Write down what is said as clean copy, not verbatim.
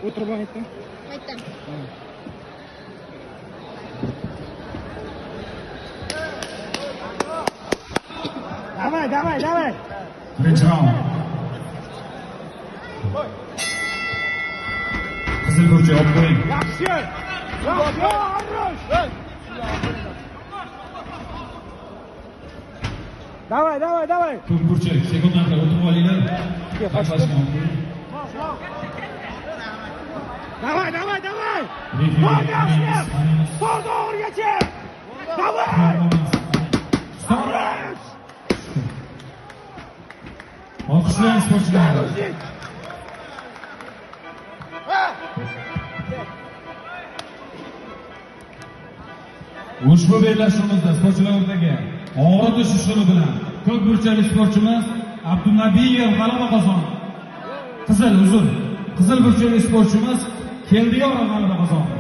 O'tirib aytdim. Aytdim. Давай, давай, давай. Birinchi raund. Qizil burchak olib qo'ying. Yaxshi. Yaxshi, Arrosh. Давай, давай, давай. To'rt burchak sekundlarga o'tib olinglar. Давай, давай, давай. Referi, Solda o'rgachi. Давай. Olqishlaymiz sportchilarni. Ushbu bellashuvimizda sportchilar o'rtaga og'ir tushishi bilan ko'k burchakli sportchimiz Abdunabiyev g'alaba qozondi. Qizil burchakli sportchimiz Keldiyorov g'alaba qozondi.